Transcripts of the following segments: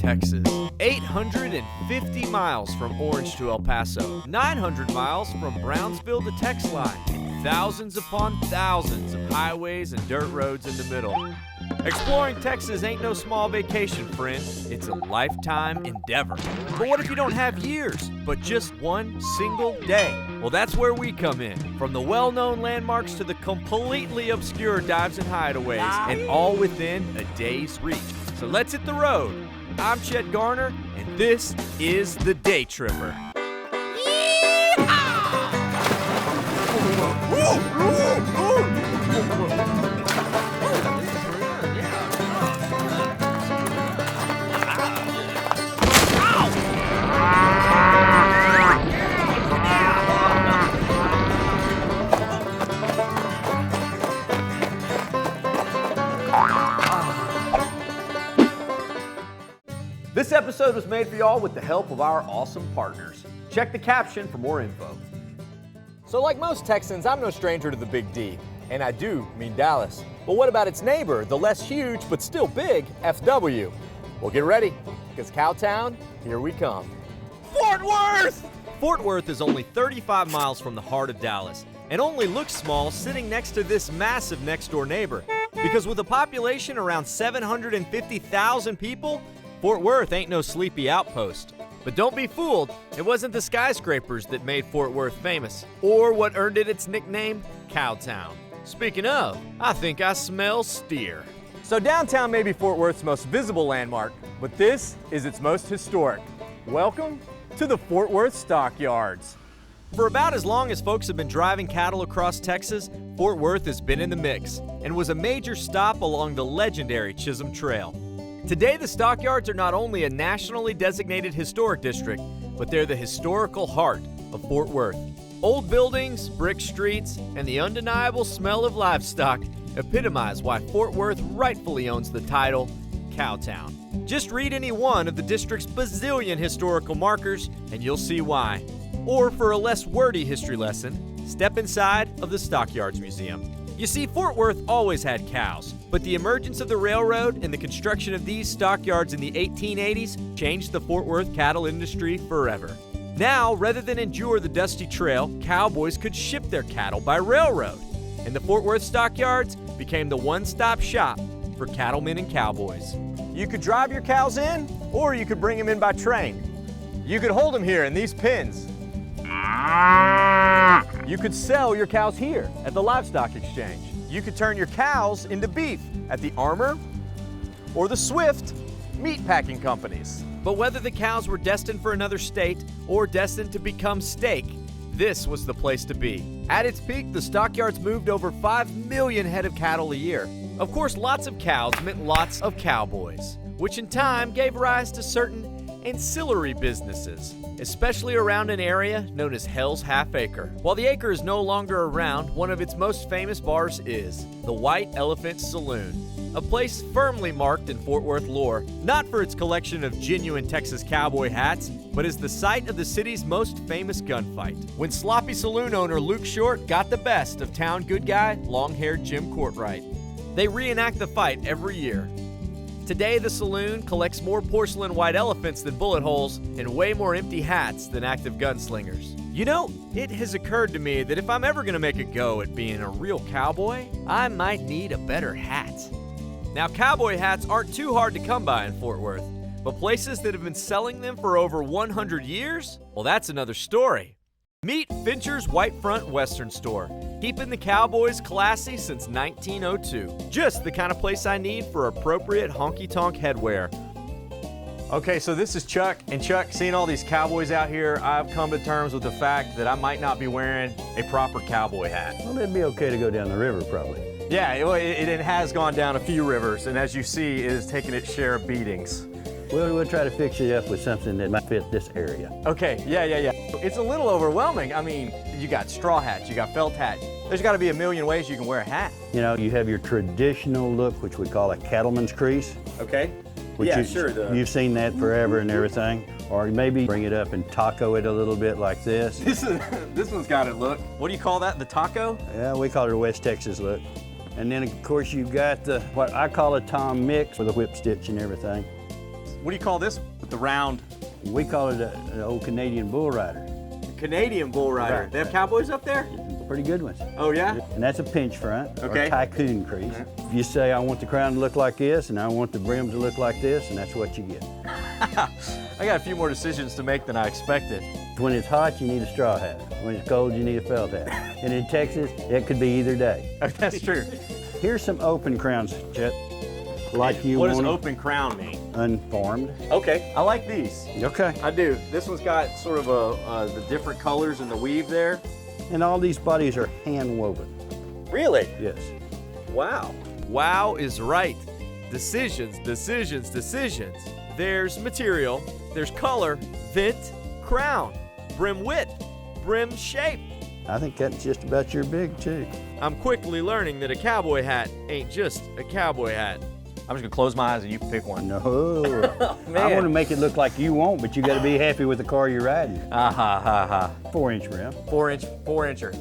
Texas. 850 miles from Orange to El Paso. 900 miles from Brownsville to Texline. And thousands upon thousands of highways and dirt roads in the middle. Exploring Texas ain't no small vacation, friend. It's a lifetime endeavor. But what if you don't have years, but just one single day? Well, that's where we come in. From the well-known landmarks to the completely obscure dives and hideaways, and all within a day's reach. So let's hit the road. I'm Chet Garner, and this is the Daytripper. This episode was made for y'all with the help of our awesome partners. Check the caption for more info. So like most Texans, I'm no stranger to the Big D, and I do mean Dallas. But what about its neighbor, the less huge but still big FW? Well, get ready, because Cowtown, here we come. Fort Worth! Fort Worth is only 35 miles from the heart of Dallas, and only looks small sitting next to this massive next-door neighbor. Because with a population around 750,000 people, Fort Worth ain't no sleepy outpost. But don't be fooled, it wasn't the skyscrapers that made Fort Worth famous, or what earned it its nickname, Cowtown. Speaking of, I think I smell steer. So downtown may be Fort Worth's most visible landmark, but this is its most historic. Welcome to the Fort Worth Stockyards. For about as long as folks have been driving cattle across Texas, Fort Worth has been in the mix and was a major stop along the legendary Chisholm Trail. Today, the Stockyards are not only a nationally designated historic district, but they're the historical heart of Fort Worth. Old buildings, brick streets, and the undeniable smell of livestock epitomize why Fort Worth rightfully owns the title, Cowtown. Just read any one of the district's bazillion historical markers, and you'll see why. Or for a less wordy history lesson, step inside of the Stockyards Museum. You see, Fort Worth always had cows, but the emergence of the railroad and the construction of these stockyards in the 1880s changed the Fort Worth cattle industry forever. Now, rather than endure the dusty trail, cowboys could ship their cattle by railroad, and the Fort Worth stockyards became the one-stop shop for cattlemen and cowboys. You could drive your cows in, or you could bring them in by train. You could hold them here in these pens. You could sell your cows here at the livestock exchange. You could turn your cows into beef at the Armour or the Swift meat packing companies. But whether the cows were destined for another state or destined to become steak, this was the place to be. At its peak, the stockyards moved over 5 million head of cattle a year. Of course, lots of cows meant lots of cowboys, which in time gave rise to certain ancillary businesses, especially around an area known as Hell's Half Acre. While the acre is no longer around, one of its most famous bars is the White Elephant Saloon, a place firmly marked in Fort Worth lore, not for its collection of genuine Texas cowboy hats, but as the site of the city's most famous gunfight, when sloppy saloon owner Luke Short got the best of town good guy, long-haired Jim Courtright. They reenact the fight every year. Today, the saloon collects more porcelain white elephants than bullet holes and way more empty hats than active gunslingers. You know, it has occurred to me that if I'm ever going to make a go at being a real cowboy, I might need a better hat. Now, cowboy hats aren't too hard to come by in Fort Worth, but places that have been selling them for over 100 years? Well, that's another story. Meet Fincher's White Front Western Store, keeping the cowboys classy since 1902. Just the kind of place I need for appropriate honky-tonk headwear. Okay, so this is Chuck, and Chuck, seeing all these cowboys out here, I've come to terms with the fact that I might not be wearing a proper cowboy hat. Well, it'd be okay to go down the river, probably. Yeah, it has gone down a few rivers, and as you see, it has taken its share of beatings. We'll try to fix it up with something that might fit this area. Okay, yeah. It's a little overwhelming. I mean, you got straw hats, you got felt hats. There's got to be a million ways you can wear a hat. You know, you have your traditional look, which we call a cattleman's crease. Okay. Which you've seen that forever and everything. Or maybe bring it up and taco it a little bit like this. This one's got it look. What do you call that, the taco? Yeah, we call it a West Texas look. And then, of course, you've got what I call a Tom mix with a whip stitch and everything. What do you call this with the round? We call it an old Canadian bull rider. Canadian bull rider. Right, They have right. cowboys up there? Pretty good ones. Oh, yeah? And that's a pinch front, Okay. or tycoon crease. If you say, I want the crown to look like this, and I want the brim to look like this, and that's what you get. I got a few more decisions to make than I expected. When it's hot, you need a straw hat. When it's cold, you need a felt hat. And in Texas, it could be either day. That's true. Here's some open crowns, Chet. Like you What want does 'em, open crown mean? unformed. Okay, I like these. Okay. I do. This one's got sort of the different colors in the weave there. And all these bodies are hand woven. Really? Yes. Wow. Wow is right. Decisions, decisions, decisions. There's material, there's color, vent, crown, brim width, brim shape. I think that's just about your big, too. I'm quickly learning that a cowboy hat ain't just a cowboy hat. I'm just gonna close my eyes and you can pick one. No. Man. I want to make it look like you want, but you got to be happy with the car you're riding. Ha ha ha. 4-inch rim. 4-incher.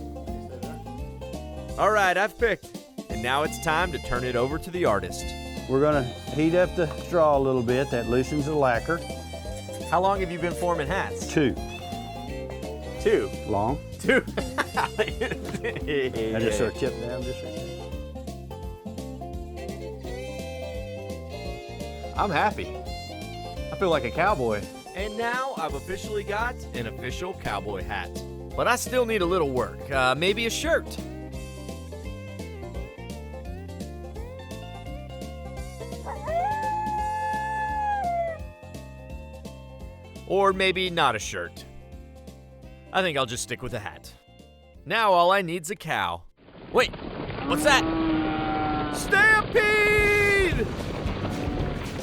All right, I've picked. And now it's time to turn it over to the artist. We're going to heat up the straw a little bit. That loosens the lacquer. How long have you been forming hats? 2. 2. Long. 2. I just sort of chip down just right there. I'm happy. I feel like a cowboy. And now I've officially got an official cowboy hat. But I still need a little work. Maybe a shirt. Or maybe not a shirt. I think I'll just stick with a hat. Now all I need's a cow. Wait, what's that? Stampede!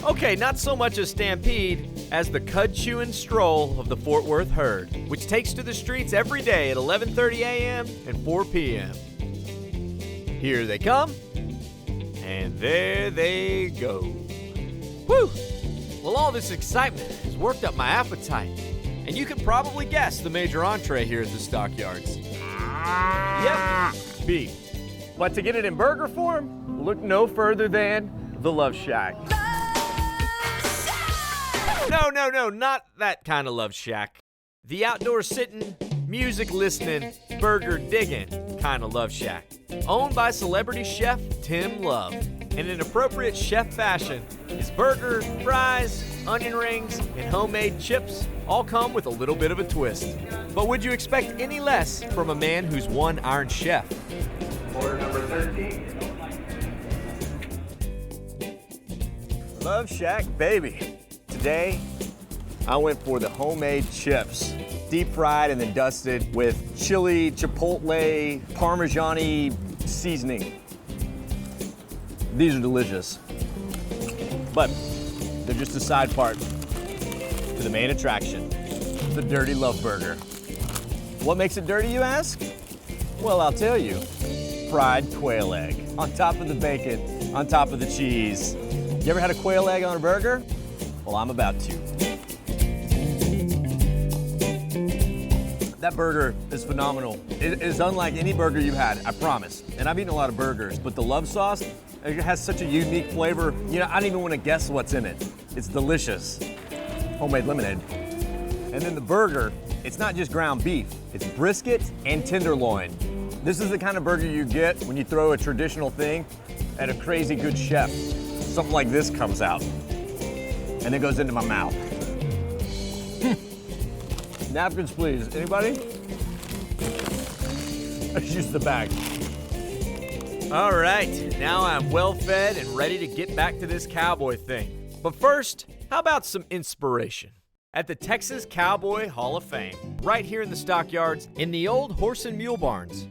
Okay, not so much a stampede as the cud-chewing stroll of the Fort Worth herd, which takes to the streets every day at 11:30 a.m. and 4 p.m. Here they come, and there they go. Whew! Well, all this excitement has worked up my appetite, and you can probably guess the major entree here at the Stockyards. Yep, beef. But to get it in burger form, look no further than the Love Shack. No, not that kind of Love Shack. The outdoor sitting, music listening, burger digging kind of Love Shack. Owned by celebrity chef Tim Love. And in appropriate chef fashion, his burger, fries, onion rings, and homemade chips all come with a little bit of a twist. But would you expect any less from a man who's one Iron Chef? Order number 13. Love Shack, baby. Today, I went for the homemade chips. Deep fried and then dusted with chili, chipotle, Parmesan-y seasoning. These are delicious. But they're just a side part to the main attraction, the Dirty Love Burger. What makes it dirty, you ask? Well, I'll tell you. Fried quail egg on top of the bacon, on top of the cheese. You ever had a quail egg on a burger? Well, I'm about to. That burger is phenomenal. It is unlike any burger you've had, I promise. And I've eaten a lot of burgers, but the love sauce, it has such a unique flavor. You know, I don't even want to guess what's in it. It's delicious. Homemade lemonade. And then the burger, it's not just ground beef, it's brisket and tenderloin. This is the kind of burger you get when you throw a traditional thing at a crazy good chef. Something like this comes out, and it goes into my mouth. Napkins, please. Anybody? Let's use the bag. All right, now I'm well fed and ready to get back to this cowboy thing. But first, how about some inspiration? At the Texas Cowboy Hall of Fame, right here in the Stockyards, in the old horse and mule barns.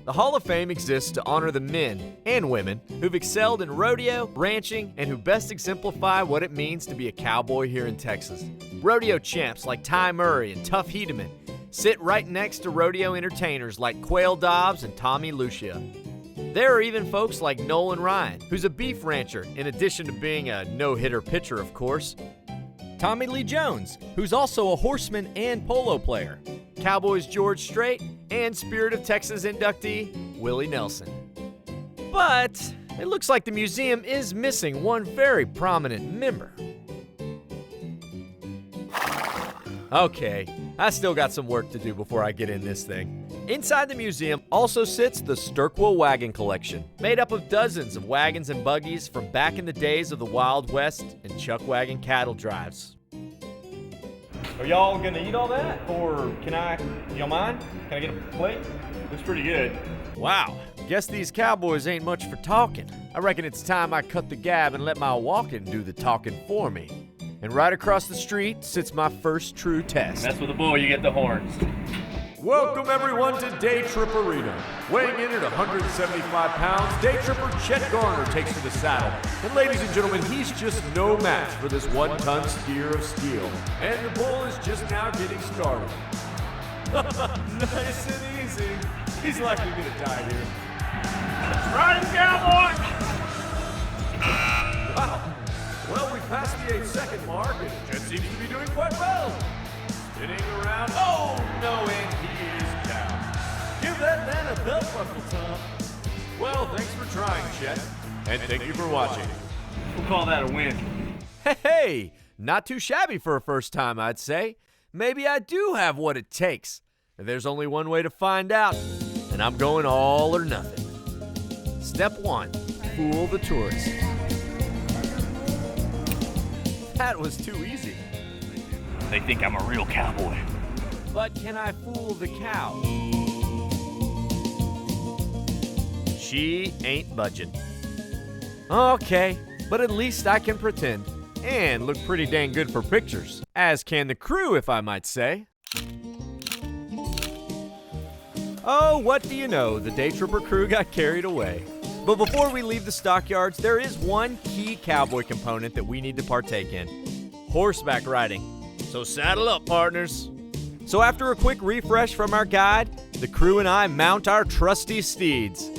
The Hall of Fame exists to honor the men and women who've excelled in rodeo, ranching, and who best exemplify what it means to be a cowboy here in Texas. Rodeo champs like Ty Murray and Tuff Hedeman sit right next to rodeo entertainers like Quail Dobbs and Tommy Lucia. There are even folks like Nolan Ryan, who's a beef rancher in addition to being a no-hitter pitcher, of course. Tommy Lee Jones, who's also a horseman and polo player. Cowboys George Strait, and Spirit of Texas inductee Willie Nelson. But it looks like the museum is missing one very prominent member. Okay, I still got some work to do before I get in this thing. Inside the museum also sits the Sturckwell Wagon Collection, made up of dozens of wagons and buggies from back in the days of the Wild West and chuck wagon cattle drives. Are y'all gonna eat all that? Or y'all mind? Can I get a plate? Looks pretty good. Wow, guess these cowboys ain't much for talking. I reckon it's time I cut the gab and let my walking do the talking for me. And right across the street sits my first true test. That's with the bull, you get the horns. Welcome everyone to Daytripper Arena. Weighing in at 175 pounds, Daytripper Chet Garner takes to the saddle. And ladies and gentlemen, he's just no match for this 1-ton steer of steel. And the bull is just now getting started. Nice and easy. He's likely gonna die here. Ride, cowboy! Wow. Well, we passed the 8-second mark, and Chet seems to be doing quite well. Spinning around. Oh, no, and he is down. Give that man a belt buckle, Tom. Well, thanks for trying, Chet. And thank you for watching. We'll call that a win. Hey, not too shabby for a first time, I'd say. Maybe I do have what it takes. And there's only one way to find out, and I'm going all or nothing. Step 1, fool the tourist. That was too easy. They think I'm a real cowboy. But can I fool the cow? She ain't budging. Okay, but at least I can pretend and look pretty dang good for pictures. As can the crew, if I might say. Oh, what do you know? The Daytripper crew got carried away. But before we leave the stockyards, there is one key cowboy component that we need to partake in. Horseback riding. So saddle up, partners. So after a quick refresh from our guide, the crew and I mount our trusty steeds.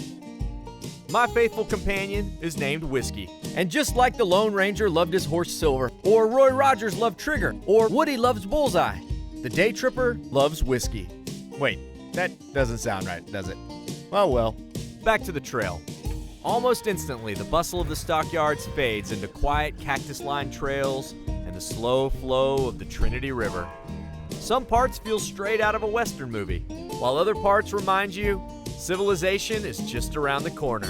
My faithful companion is named Whiskey. And just like the Lone Ranger loved his horse Silver, or Roy Rogers loved Trigger, or Woody loves Bullseye, the Daytripper loves Whiskey. Wait, that doesn't sound right, does it? Oh well. Back to the trail. Almost instantly, the bustle of the stockyards fades into quiet cactus-lined trails and the slow flow of the Trinity River. Some parts feel straight out of a Western movie, while other parts remind you civilization is just around the corner.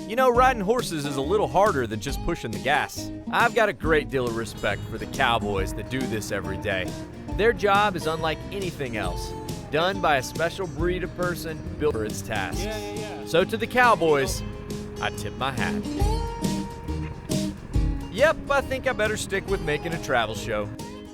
You know, riding horses is a little harder than just pushing the gas. I've got a great deal of respect for the cowboys that do this every day. Their job is unlike anything else, done by a special breed of person built for its tasks. So to the cowboys, I tip my hat. Yep, I think I better stick with making a travel show.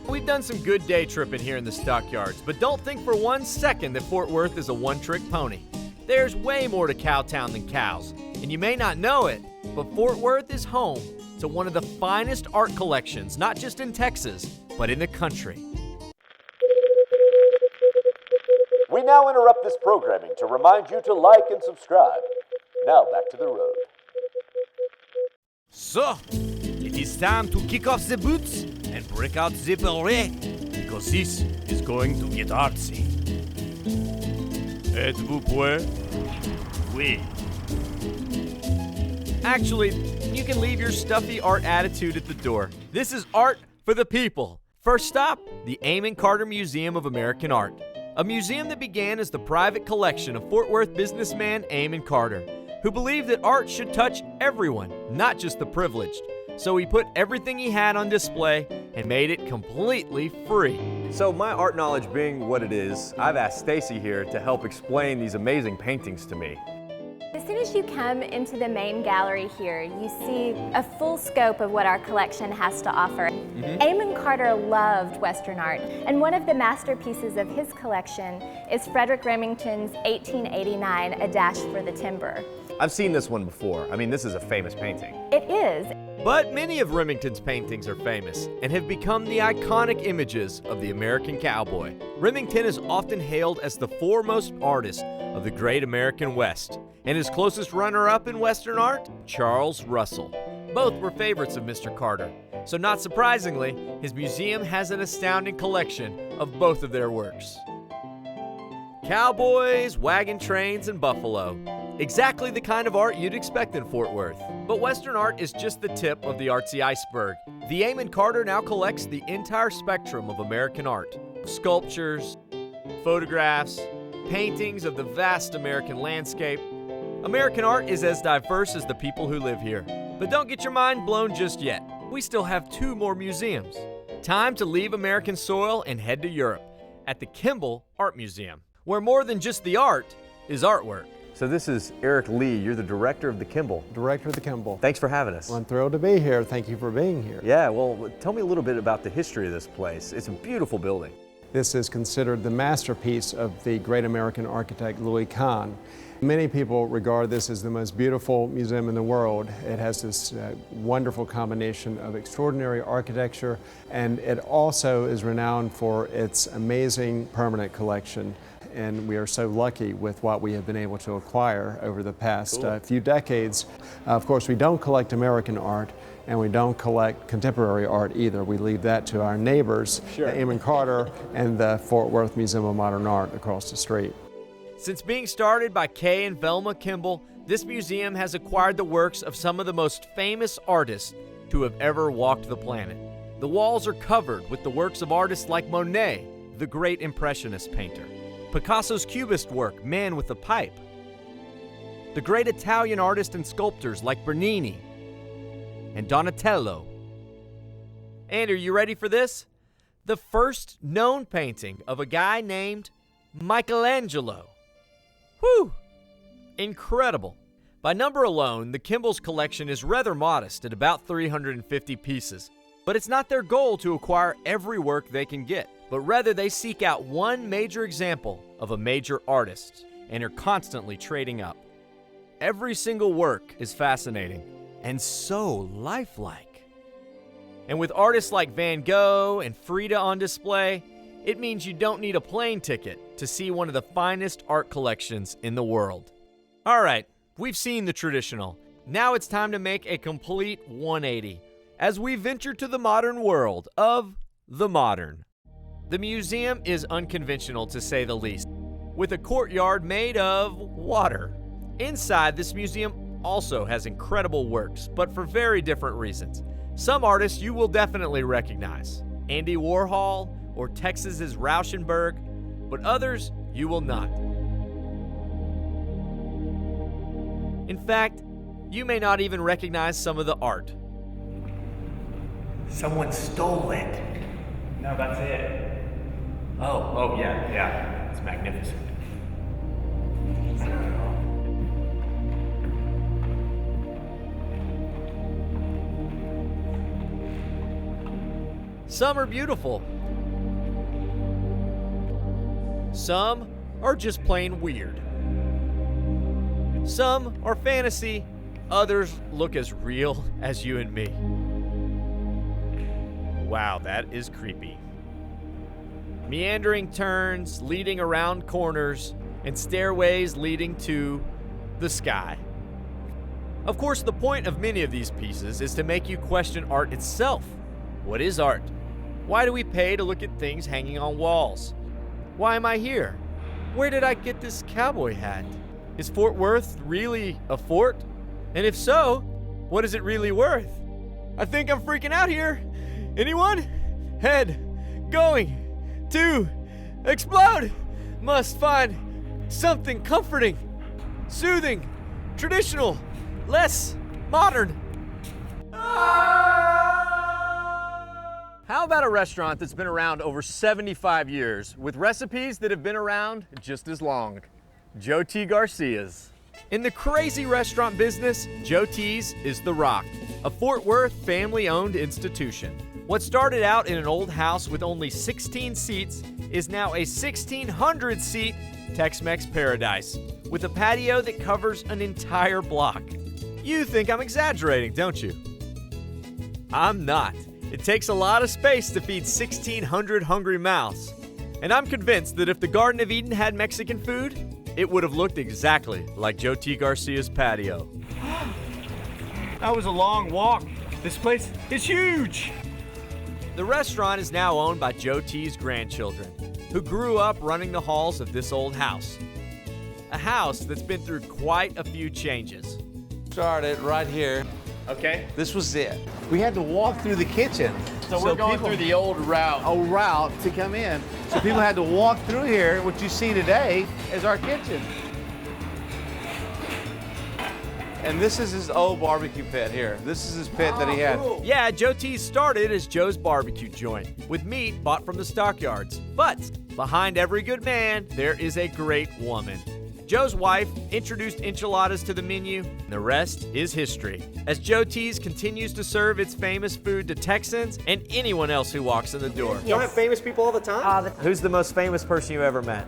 We've done some good day tripping here in the stockyards, but don't think for 1 second that Fort Worth is a one-trick pony. There's way more to Cowtown than cows, and you may not know it, but Fort Worth is home to one of the finest art collections, not just in Texas, but in the country. We now interrupt this programming to remind you to like and subscribe. Now back to the road. So, it is time to kick off the boots and break out the parade, because this is going to get artsy. Êtes-vous prêt? Oui. Actually, you can leave your stuffy art attitude at the door. This is art for the people. First stop, the Amon Carter Museum of American Art. A museum that began as the private collection of Fort Worth businessman Amon Carter, who believed that art should touch everyone, not just the privileged. So he put everything he had on display and made it completely free. So my art knowledge being what it is, I've asked Stacy here to help explain these amazing paintings to me. As soon as you come into the main gallery here, you see a full scope of what our collection has to offer. Amon Carter loved Western art, and one of the masterpieces of his collection is Frederick Remington's 1889 A Dash for the Timber. I've seen this one before. I mean, this is a famous painting. It is. But many of Remington's paintings are famous and have become the iconic images of the American cowboy. Remington is often hailed as the foremost artist of the great American West, and his closest runner-up in Western art, Charles Russell. Both were favorites of Mr. Carter, so not surprisingly, his museum has an astounding collection of both of their works. Cowboys, wagon trains, and buffalo. Exactly the kind of art you'd expect in Fort Worth. But Western art is just the tip of the artsy iceberg. The Amon Carter now collects the entire spectrum of American art, sculptures, photographs, paintings of the vast American landscape. American art is as diverse as the people who live here. But don't get your mind blown just yet. We still have 2 more museums. Time to leave American soil and head to Europe at the Kimball Art Museum, where more than just the art is artwork. So this is Eric Lee. You're the director of the Kimball. Director of the Kimball. Thanks for having us. Well, I'm thrilled to be here. Thank you for being here. Yeah, well, tell me a little bit about the history of this place. It's a beautiful building. This is considered the masterpiece of the great American architect Louis Kahn. Many people regard this as the most beautiful museum in the world. It has this wonderful combination of extraordinary architecture, and it also is renowned for its amazing permanent collection. And we are so lucky with what we have been able to acquire over the past few decades. Of course, we don't collect American art, and we don't collect contemporary art either. We leave that to our neighbors, Amon Carter and the Fort Worth Museum of Modern Art across the street. Since being started by Kay and Velma Kimball, this museum has acquired the works of some of the most famous artists to have ever walked the planet. The walls are covered with the works of artists like Monet, the great Impressionist painter, Picasso's Cubist work, Man with the Pipe, the great Italian artists and sculptors like Bernini and Donatello. And are you ready for this? The first known painting of a guy named Michelangelo. Whew! Incredible. By number alone, the Kimball's collection is rather modest at about 350 pieces. But it's not their goal to acquire every work they can get, but rather they seek out one major example of a major artist and are constantly trading up. Every single work is fascinating and so lifelike. And with artists like Van Gogh and Frida on display, it means you don't need a plane ticket to see one of the finest art collections in the world. All right, we've seen the traditional. Now it's time to make a complete 180 as we venture to the modern world of the modern. The museum is unconventional to say the least, with a courtyard made of water. Inside, this museum also has incredible works, but for very different reasons. Some artists you will definitely recognize, Andy Warhol or Texas's Rauschenberg, but others you will not. In fact, you may not even recognize some of the art. Someone stole it. No, that's it. Oh, yeah. It's magnificent. Some are beautiful. Some are just plain weird. Some are fantasy, others look as real as you and me. Wow, that is creepy. Meandering turns leading around corners and stairways leading to the sky. Of course, the point of many of these pieces is to make you question art itself. What is art? Why do we pay to look at things hanging on walls? Why am I here? Where did I get this cowboy hat? Is Fort Worth really a fort? And if so, what is it really worth? I think I'm freaking out here. Anyone? Head going to explode. Must find something comforting, soothing, traditional, less modern. How about a restaurant that's been around over 75 years with recipes that have been around just as long? Joe T. Garcia's. In the crazy restaurant business, Joe T's is The Rock, a Fort Worth family-owned institution. What started out in an old house with only 16 seats is now a 1,600-seat Tex-Mex paradise with a patio that covers an entire block. You think I'm exaggerating, don't you? I'm not. It takes a lot of space to feed 1,600 hungry mouths. And I'm convinced that if the Garden of Eden had Mexican food, it would have looked exactly like Joe T. Garcia's patio. That was a long walk. This place is huge. The restaurant is now owned by Joe T.'s grandchildren, who grew up running the halls of this old house. A house that's been through quite a few changes. Started right here Okay. This was it. We had to walk through the kitchen. So we're going through the old route. A route to come in. So people had to walk through here. What you see today is our kitchen. And this is his old barbecue pit here. This is his pit that he had. Cool. Yeah, Joe T's started as Joe's barbecue joint, with meat bought from the stockyards. But behind every good man, there is a great woman. Joe's wife introduced enchiladas to the menu, and the rest is history, as Joe T's continues to serve its famous food to Texans and anyone else who walks in the door. Yes. You don't have famous people all the time? All the time. Who's the most famous person you ever met?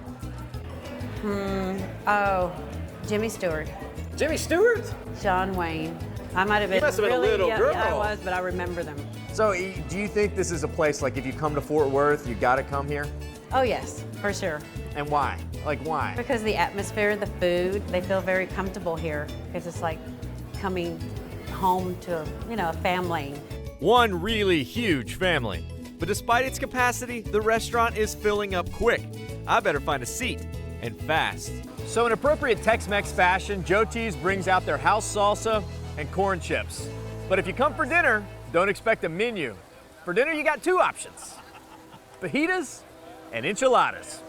Jimmy Stewart, Jimmy Stewart? John Wayne. I might have been. You must have been a really, little girl. Yeah, I was, but I remember them. So, do you think this is a place, like if you come to Fort Worth, you gotta come here? Oh yes, for sure. And why? Like why? Because the atmosphere, the food, they feel very comfortable here. Because it's like coming home to, a family. One really huge family. But despite its capacity, the restaurant is filling up quick. I better find a seat, and fast. So in appropriate Tex-Mex fashion, Joe T's brings out their house salsa and corn chips. But if you come for dinner, don't expect a menu. For dinner, you got two options: fajitas and enchiladas.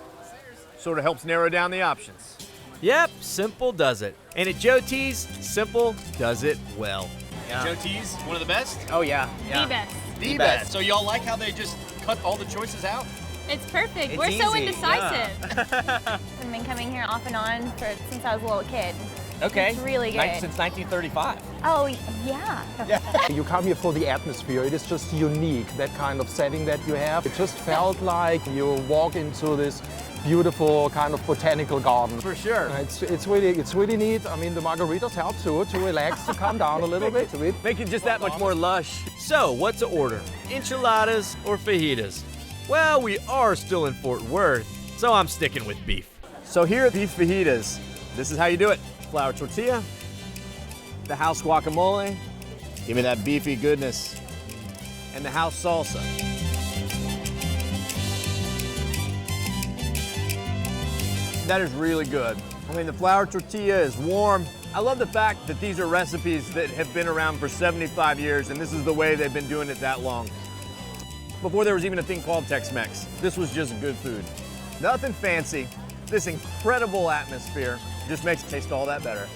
Sort of helps narrow down the options. Yep, simple does it. And at Joe T's, simple does it well. Yeah. Joe T's, one of the best? Oh yeah. The best. The best. So y'all like how they just cut all the choices out? It's perfect. It's We're so easy, indecisive. I've been coming here off and on since I was a little kid. Okay. It's really good. Since 1935. Oh, yeah. You come here for the atmosphere. It is just unique, that kind of setting that you have. It just felt like you walk into this beautiful kind of botanical garden. For sure. It's really neat. I mean, the margaritas help too, to relax, to calm down a little bit. Make it just that much more lush. So, what to order? Enchiladas or fajitas? Well, we are still in Fort Worth, so I'm sticking with beef. So here are beef fajitas. This is how you do it. Flour tortilla, the house guacamole, give me that beefy goodness, and the house salsa. That is really good. I mean, the flour tortilla is warm. I love the fact that these are recipes that have been around for 75 years, and this is the way they've been doing it that long. Before there was even a thing called Tex-Mex, this was just good food. Nothing fancy. This incredible atmosphere just makes it taste all that better.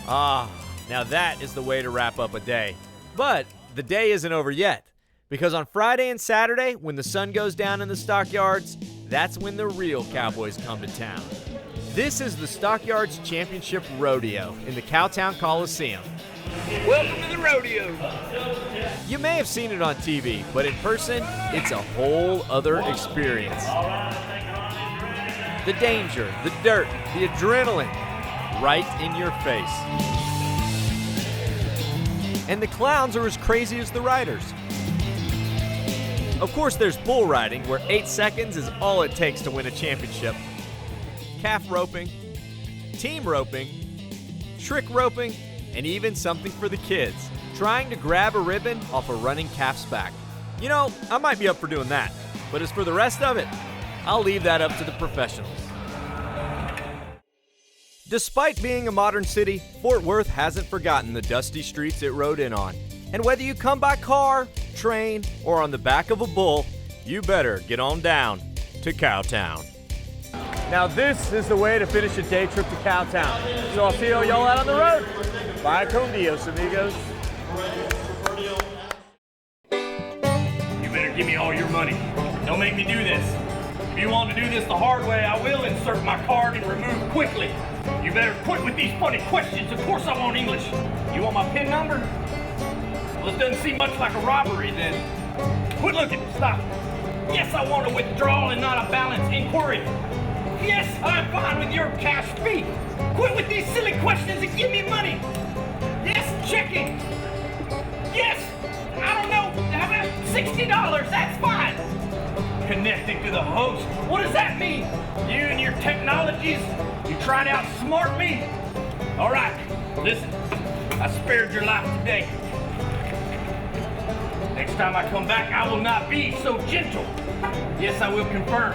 Ah, now that is the way to wrap up a day. But the day isn't over yet, because on Friday and Saturday, when the sun goes down in the stockyards, that's when the real cowboys come to town. This is the Stockyards Championship Rodeo in the Cowtown Coliseum. Welcome to the rodeo. You may have seen it on TV, but in person, it's a whole other experience. The danger, the dirt, the adrenaline, right in your face. And the clowns are as crazy as the riders. Of course, there's bull riding, where 8 seconds is all it takes to win a championship. Calf roping, team roping, trick roping, and even something for the kids, trying to grab a ribbon off a running calf's back. You know, I might be up for doing that, but as for the rest of it, I'll leave that up to the professionals. Despite being a modern city, Fort Worth hasn't forgotten the dusty streets it rode in on. And whether you come by car, train, or on the back of a bull, you better get on down to Cowtown. Now this is the way to finish a day trip to Cowtown. So I'll see y'all out on the road. Bye con Dios, amigos. You better give me all your money. Don't make me do this. If you want to do this the hard way, I will insert my card and remove quickly. You better quit with these funny questions. Of course I want English. You want my PIN number? Well, it doesn't seem much like a robbery then. Quit looking. Stop. Yes, I want a withdrawal and not a balance inquiry. Yes, I'm fine with your cash fee. Quit with these silly questions and give me money. Yes, checking. Yes, I don't know, how about $60? That's fine. Connecting to the host. What does that mean? You and your technologies, you trying to outsmart me? All right, listen, I spared your life today. Next time I come back, I will not be so gentle. Yes, I will confirm.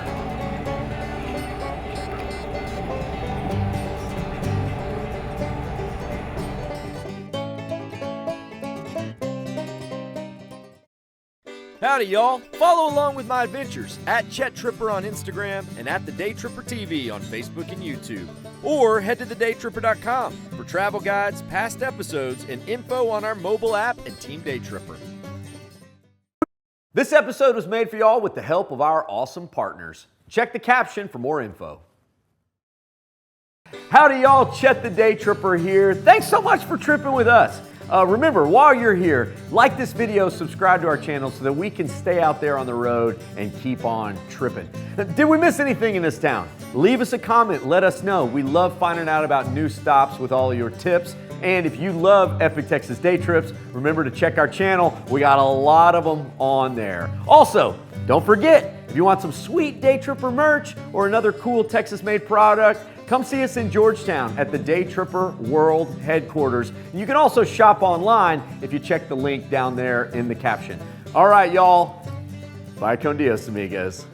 Howdy, y'all. Follow along with my adventures at Daytripper on Instagram and at the Daytripper TV on Facebook and YouTube. Or head to thedaytripper.com for travel guides, past episodes, and info on our mobile app and Team Daytripper. This episode was made for y'all with the help of our awesome partners. Check the caption for more info. Howdy, y'all. Chet the Daytripper here. Thanks so much for tripping with us. Remember, while you're here, like this video, subscribe to our channel so that we can stay out there on the road and keep on tripping. Did we miss anything in this town? Leave us a comment, let us know. We love finding out about new stops with all of your tips. And if you love Epic Texas Day Trips, remember to check our channel. We got a lot of them on there. Also, don't forget, if you want some sweet Daytripper merch or another cool Texas-made product, come see us in Georgetown at the Daytripper World Headquarters. You can also shop online if you check the link down there in the caption. All right, y'all. Bye con Dios, amigos.